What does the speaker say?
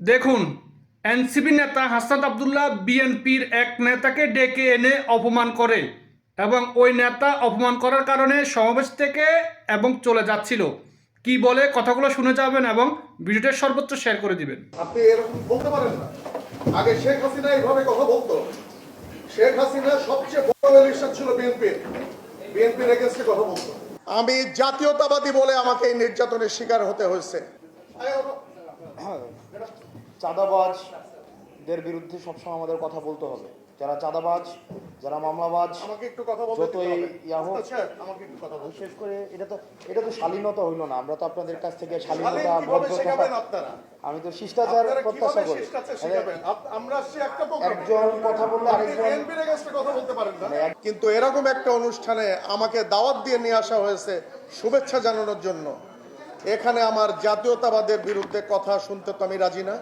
দেখুন, এনসিপি নেতা হাসনাত আবদুল্লাহ বিএনপির এক নেতাকে ডেকে এনে অপমান করে এবং ওই নেতা অপমান করার কারণে সমাবেশ থেকে এবং চলে যাচ্ছিল। কি বলে কথাগুলো শুনে যাবেন এবং ভিডিওটা সর্বোচ্চ শেয়ার করে দিবেন। আপনি এরকম বলতে পারেন না। আগে শেখ হাসিনা এইভাবে কথা বলতো। শেখ হাসিনা সবচেয়ে বড় ইলেকশন ছিল বিএনপির এগেন্স্টে কথা বলতো। আমি জাতীয়তাবাদী বলে আমাকে এই নির্যাতনের শিকার হতে হয়েছে। চাঁদাবাজদের বিরুদ্ধে সবসময় আমাদের কথা বলতে হবে। যারা চাঁদাবাজ, যারা মামলাবাজ, আমাকে একটু কথা বলতে যতই ইয়া হোক, আমাকে একটু কথা বলতে। বিশেষ করে এটা তো শালীনতা হইল না। আমরা তো আপনাদের কাছ থেকে শালীন শালীনতা, কিভাবে ভদ্রতা, শেখাবেন আপনারা? আমি তো শিষ্টাচার আপনারা প্রত্যাশা কিভাবে করি। শিষ্টাচার শিখাবেন? আমরা আসছি একটা প্রোগ্রামে। একজন কথা বললে আপনি আরেকজন, বিএনপির এগেন্স্টে কথা বলতে পারেন না। কিন্তু এরকম একটা অনুষ্ঠানে আমাকে দাওয়াত দিয়ে নিয়ে আসা হয়েছে শুভেচ্ছা জানানোর জন্য। এখানে আমার জাতীয়তাবাদের বিরুদ্ধে কথা শুনতে তো আমি রাজি না।